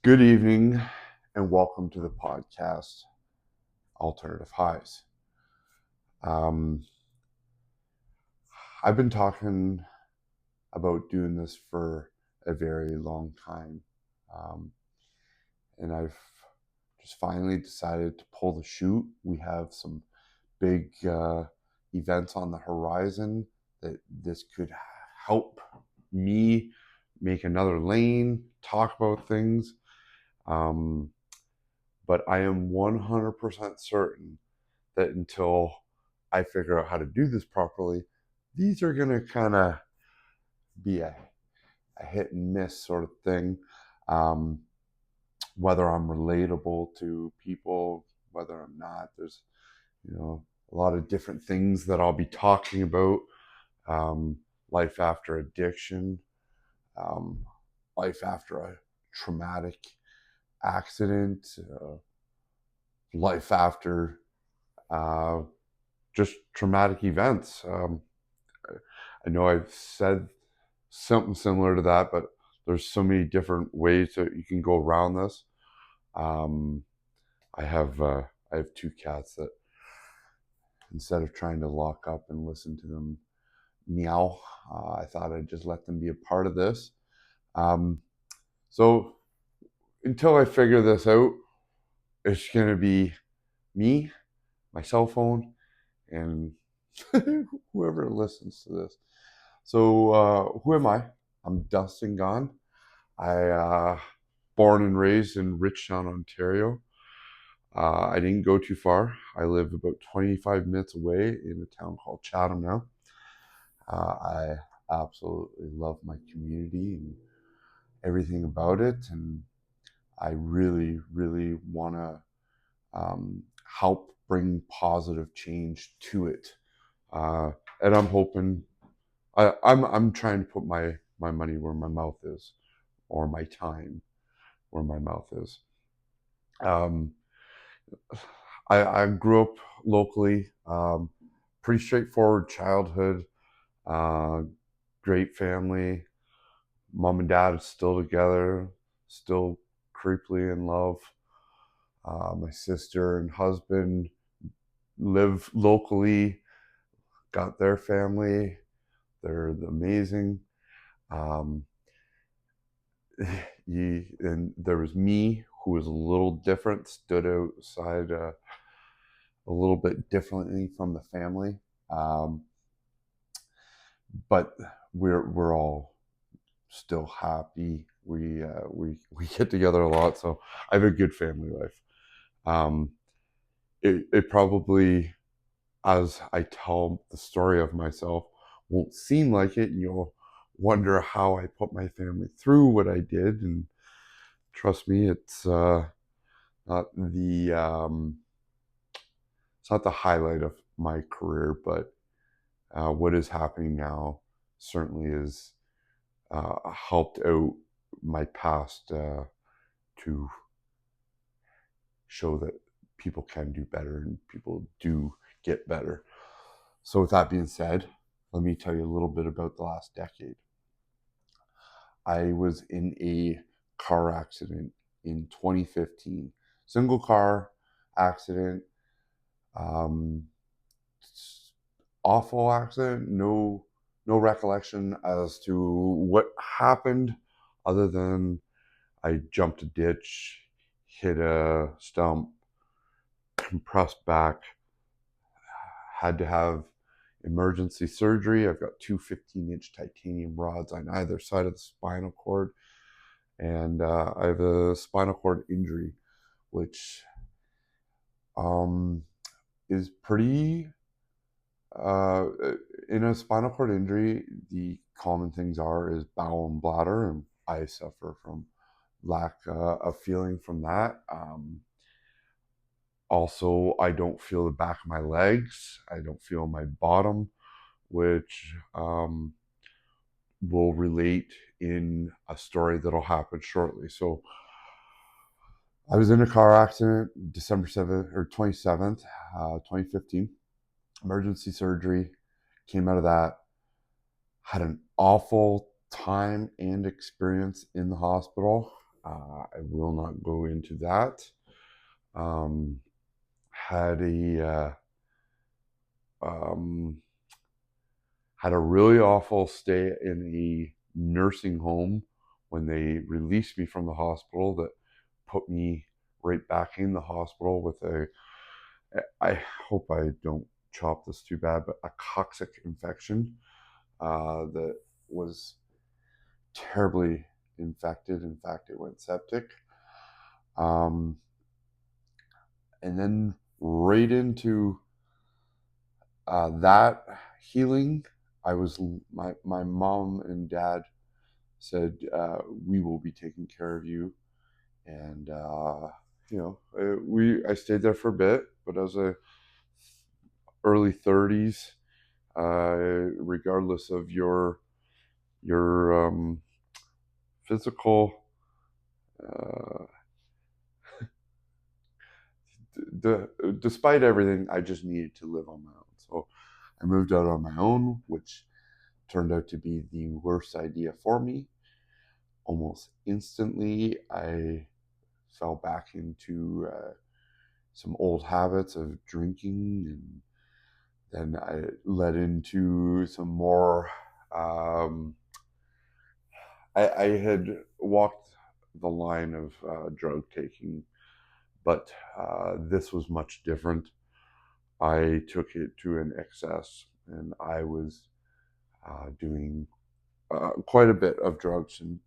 Good evening and welcome to the podcast Alternative Highs. Um, I've been talking about doing this for a very long time, um, and I've just finally decided to pull the chute. We have some big events on the horizon that this could help me make another lane, talk about things. Um, but I am 100% certain that until I figure out how to do this properly, these are going to kind of be a hit and miss sort of thing. Um, whether I'm relatable to people, whether I'm not, there's, a lot of different things that I'll be talking about. Um, life after addiction, um, life after a traumatic accident, life after uh, just traumatic events. I know I've said something similar to that, but there's so many different ways that you can go around this. Um, I have I have two cats that instead of trying to lock up and listen to them meow, I thought I'd just let them be a part of this. Um, so until I figure this out, it's gonna be me, my cell phone, and whoever listens to this. So who am I? I'm Dustin Gahn. I born and raised in Richtown, Ontario. I didn't go too far. I live about 25 minutes away in a town called Chatham now. I absolutely love my community and everything about it, and I really, really want to help bring positive change to it. Uh, and I'm hoping I'm trying to put my money where my mouth is, or my time where my mouth is. Um, I grew up locally, pretty straightforward childhood, uh, great family. Mom and dad are still together, still creepily in love. My sister and husband live locally, got their family. They're amazing. Um, and there was me, who was a little different, stood outside a little bit differently from the family. Um, but we're all still happy. We get together a lot, so I have a good family life. Um, it probably, as I tell the story of myself, won't seem like it, and you'll wonder how I put my family through what I did. And trust me, not the it's not the highlight of my career, but what is happening now certainly is helped out my past to show that people can do better and people do get better. So, with that being said, let me tell you a little bit about the last decade. I was in a car accident in 2015, single car accident. Um, Awful accident. No recollection as to what happened, other than I jumped a ditch, hit a stump, compressed back, had to have emergency surgery. I've got two 15-inch titanium rods on either side of the spinal cord, and I have a spinal cord injury, which um, is pretty. Uh, in a spinal cord injury, the common things are is bowel and bladder, and I suffer from lack of feeling from that. Also, I don't feel the back of my legs. I don't feel my bottom, which will relate in a story that'll happen shortly. So, I was in a car accident December 7th or 27th, 2015. Emergency surgery, came out of that, had an awful time and experience in the hospital. I will not go into that. Um, had um, had a really awful stay in a nursing home when they released me from the hospital. That put me right back in the hospital with a, I hope I don't chop this too bad, but a coccyx infection that was terribly infected. In fact, it went septic. Um, and then right into that healing, I was my mom and dad said, "We will be taking care of you," and I stayed there for a bit, but I was a early 30s, regardless of your physical. Uh, Despite everything, I just needed to live on my own. So I moved out on my own, which turned out to be the worst idea for me. Almost instantly, I fell back into some old habits of drinking, and then I led into some more. Um, I had walked the line of drug taking, but this was much different. I took it to an excess, and I was doing quite a bit of drugs and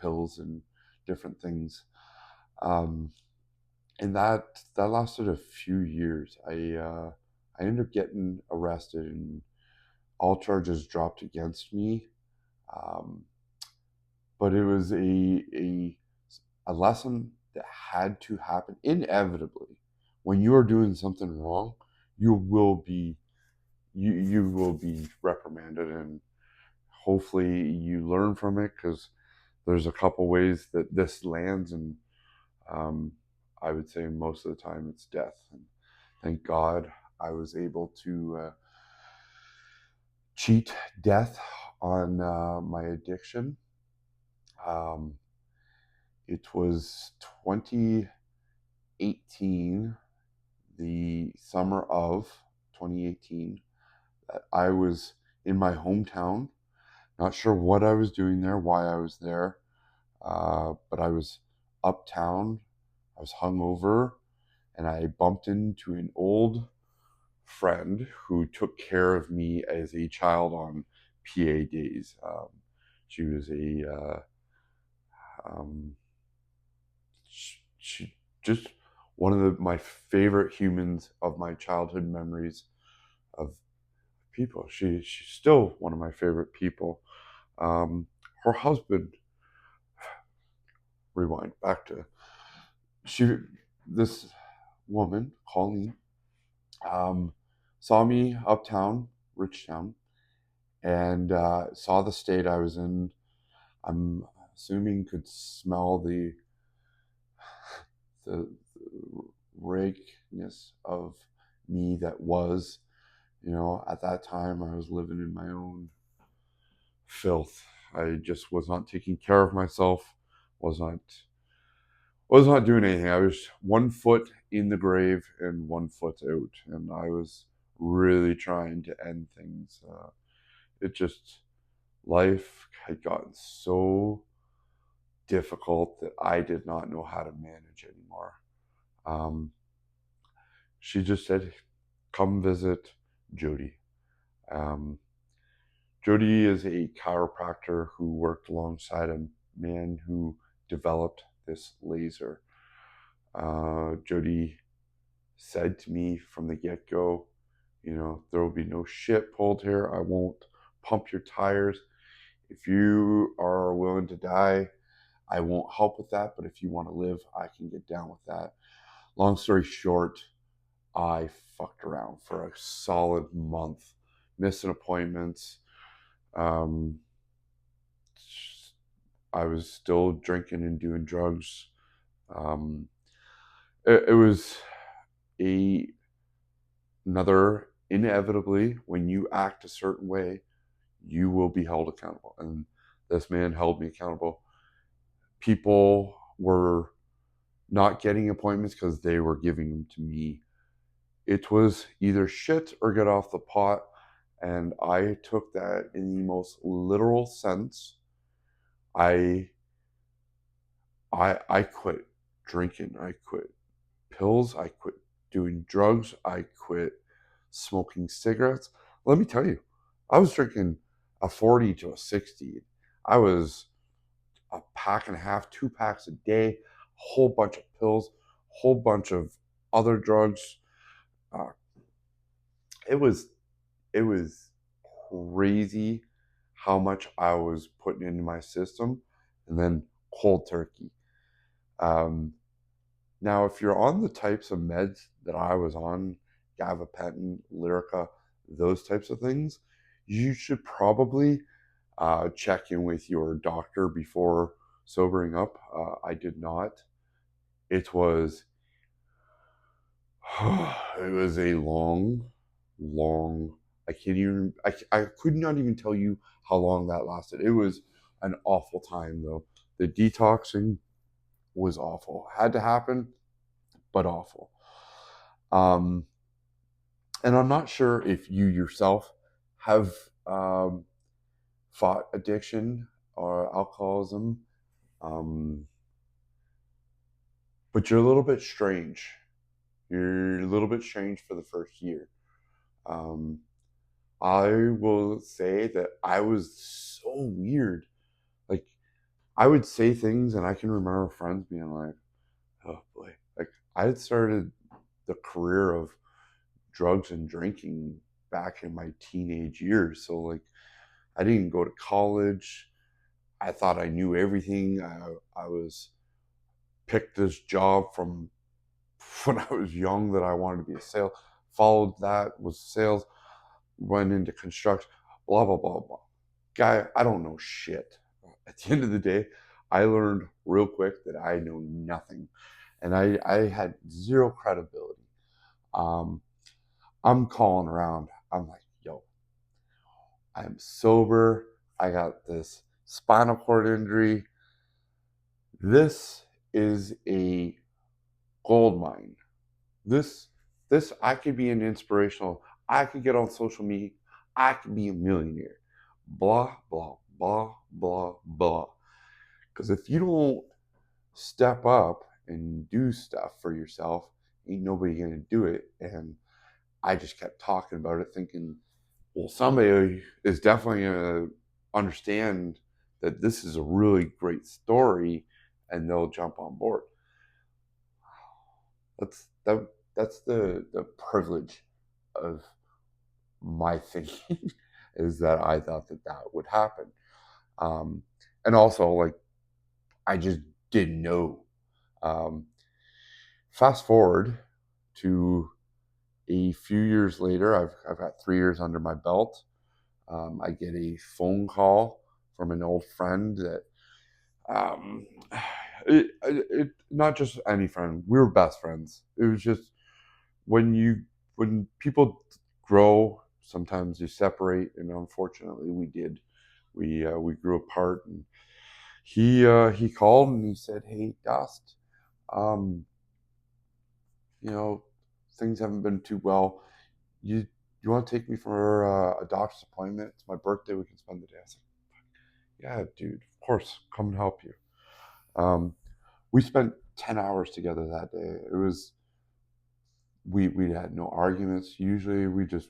pills and different things. Um, and that lasted a few years. I ended up getting arrested and all charges dropped against me. Um, but it was a lesson that had to happen inevitably. When you are doing something wrong, you will be you will be reprimanded, and hopefully you learn from it, because there's a couple ways that this lands, and um, I would say most of the time it's death. And thank God I was able to cheat death on my addiction. Um, it was 2018, the summer of 2018, that I was in my hometown. Not sure what I was doing there, why I was there, but I was uptown. I was hungover, and I bumped into an old friend who took care of me as a child on PA days. She was um, she just one of my favorite humans of my childhood memories of people. She's still one of my favorite people. Um, Her husband, rewind back to she this woman, Colleen, um, saw me uptown, Richtown, and saw the state I was in. I'm assuming could smell the rakeness of me that was. At that time, I was living in my own filth. I just was not taking care of myself. Was not was not doing anything. I was one foot in the grave and one foot out, and I was really trying to end things. It just Life had gotten so difficult that I did not know how to manage anymore. Um, she just said, "Come visit Jody." Um, Jody is a chiropractor who worked alongside a man who developed this laser. Jody said to me from the get go, there will be no shit pulled here. I won't pump your tires. If you are willing to die, I won't help with that. But if you want to live, I can get down with that. Long story short, I fucked around for a solid month, missing appointments. Um, I was still drinking and doing drugs. Um, it was a another inevitably, when you act a certain way, you will be held accountable. And this man held me accountable. People were not getting appointments because they were giving them to me. It was either shit or get off the pot. And I took that in the most literal sense. I I quit drinking. I quit pills. I quit doing drugs. I quit smoking cigarettes. Let me tell you, I was drinking a 40 to a 60. I was a pack and a half, 2 packs a day, a whole bunch of pills, a whole bunch of other drugs. Uh, it was it was crazy how much I was putting into my system, and then cold turkey. Um, Now, if you're on the types of meds that I was on, gabapentin, Lyrica, those types of things, you should probably check in with your doctor before sobering up. I did not. It was it was a long. I can't even. I could not even tell you how long that lasted. It was an awful time though. The detoxing was awful. Had to happen, but awful. Um, and I'm not sure if you yourself have um, fought addiction or alcoholism, um, but you're a little bit strange. You're a little bit strange for the first year. Um, I will say that I was so weird. Like, I would say things, and I can remember friends being like, oh boy. Like, I had started the career of drugs and drinking back in my teenage years. So, like, I didn't go to college. I thought I knew everything. I was picked this job from when I was young that I wanted to be a sales. Followed that was sales. Went into construction. Blah blah blah blah. Guy, I don't know shit. At the end of the day, I learned real quick that I know nothing, and I had zero credibility. Um, I'm calling around. I'm like, yo, I'm sober. I got this spinal cord injury. This is a gold mine. This this I could be an inspirational. I could get on social media. I could be a millionaire. Blah blah blah blah blah. Because if you don't step up and do stuff for yourself, ain't nobody gonna do it. And I just kept talking about it, thinking, well, somebody is definitely gonna understand that this is a really great story, and they'll jump on board. That's that. That's the privilege of my thinking is that I thought that that would happen, um, and also like I just didn't know. Um, Fast forward to a few years later, I've got 3 years under my belt. I get a phone call from an old friend that um, it not just any friend. We were best friends. It was just when you when people grow, sometimes you separate, and unfortunately, we did. We grew apart, and he called and he said, "Hey, Dust, um, you know, things haven't been too well. You want to take me for a doctor's appointment? It's my birthday. We can spend the day." I said, "Yeah, dude, of course, come and help you." Um, we spent 10 hours together that day. It was we had no arguments. Usually, we just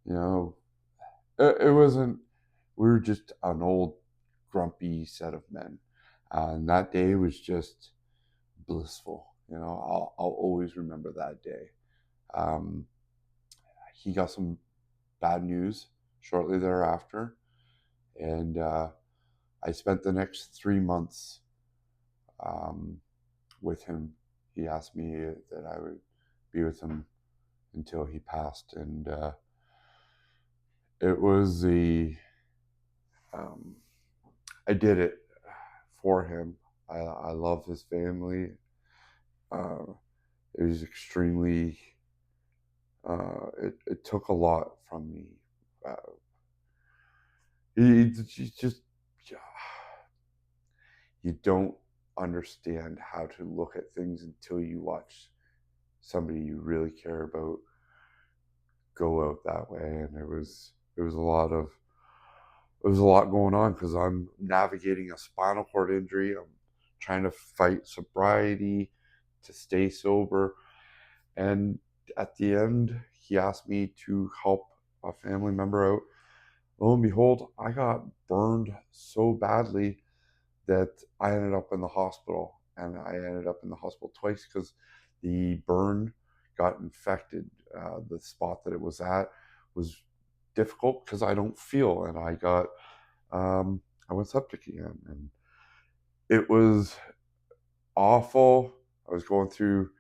you know it wasn't. We were just an old grumpy set of men, and that day was just blissful. I'll always remember that day. Um, he got some bad news shortly thereafter, and I spent the next 3 months um, with him. He asked me that I would be with him until he passed, and it was the um, I did it for him. I love his family. Uh, it was extremely. It took a lot from me. Uh, you just you don't understand how to look at things until you watch somebody you really care about go out that way. And it was a lot of it was a lot going on because I'm navigating a spinal cord injury. I'm trying to fight sobriety to stay sober. And at the end, he asked me to help a family member out. Lo and behold, I got burned so badly that I ended up in the hospital. And I ended up in the hospital twice because the burn got infected. The spot that it was at was difficult because I don't feel, and I went septic again, and it was awful. I was going through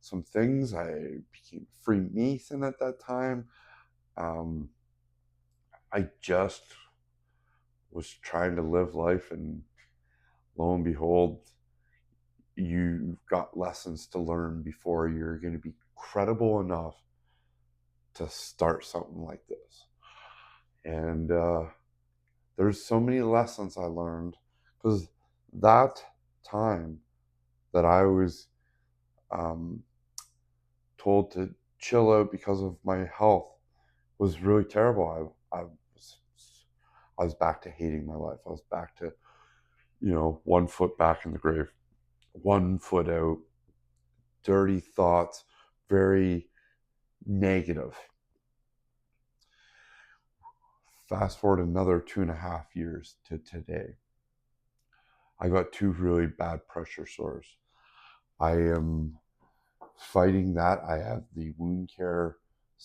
some things. I became Freemason at that time. Um, I just was trying to live life, and lo and behold, you've got lessons to learn before you're going to be credible enough to start something like this. And there's so many lessons I learned because that time that I was um, told to chill out because of my health was really terrible. I was back to hating my life. I was back to, 1 foot back in the grave, 1 foot out, dirty thoughts, very negative. Fast forward another 2.5 years to today. I got 2 really bad pressure sores. I am fighting that. I have the wound care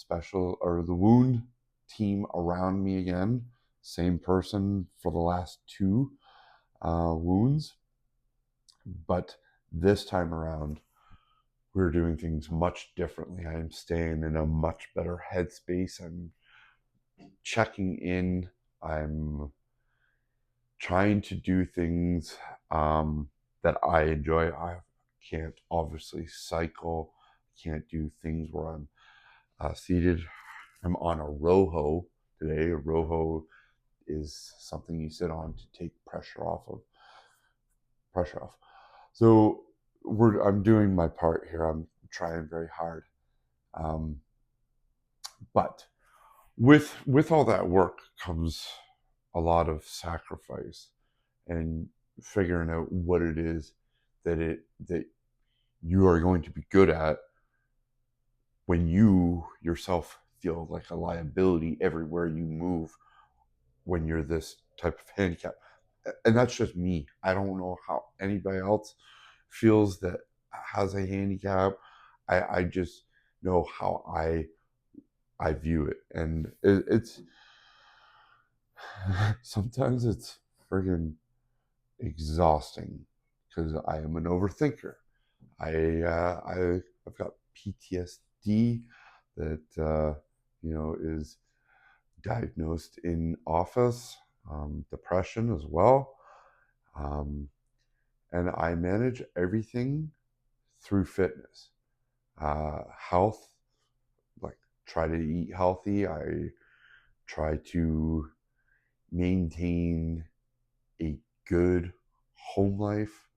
the wound team around me again. Same person for the last 2 wounds. But this time around, we're doing things much differently. I am staying in a much better headspace. I'm checking in. I'm trying to do things that I enjoy. I can't obviously cycle, can't do things where I'm seated. I'm on a roho today. A roho is something you sit on to take pressure off. So I'm doing my part here. I'm trying very hard. Um, but with all that work comes a lot of sacrifice and figuring out what it is that you are going to be good at when you yourself feel like a liability everywhere you move when you're this type of handicap. And that's just me. I don't know how anybody else feels that has a handicap. I just know how I view it, and it's sometimes it's friggin' exhausting because I am an overthinker. I've got PTSD that is diagnosed in office, depression as well, um, and I manage everything through fitness, health. Like try to eat healthy. I try to maintain a good home life.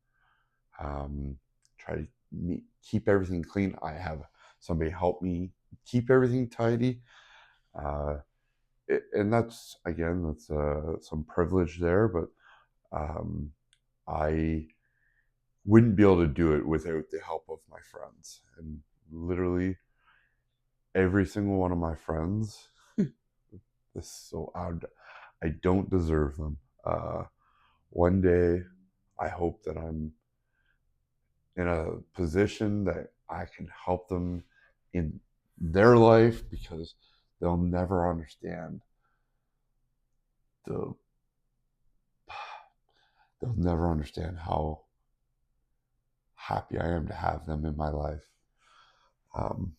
Um, Try to keep everything clean. I have somebody help me keep everything tidy. Uh, and that's some privilege there, but um, I wouldn't be able to do it without the help of my friends. And literally every single one of my friends, this is so odd, I don't deserve them. One day, I hope that I'm in a position that I can help them in their life because they'll never understand the they'll never understand how happy I am to have them in my life. Um,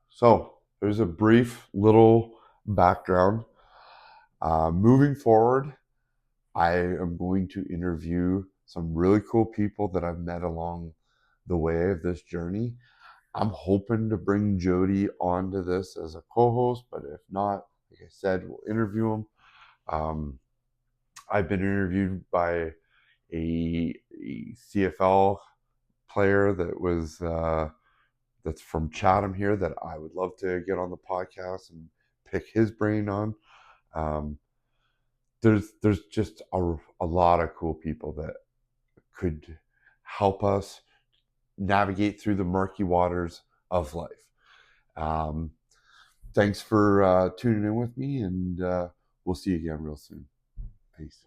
so there's a brief little background. Moving forward, I am going to interview some really cool people that I've met along the way of this journey. I'm hoping to bring Jody onto this as a co-host, but if not, like I said, we'll interview him. I've been interviewed by a CFL player that was that's from Chatham here that I would love to get on the podcast and pick his brain on. Um, there's just a lot of cool people that could help us navigate through the murky waters of life. Um, Thanks for tuning in with me, and we'll see you again real soon. Peace.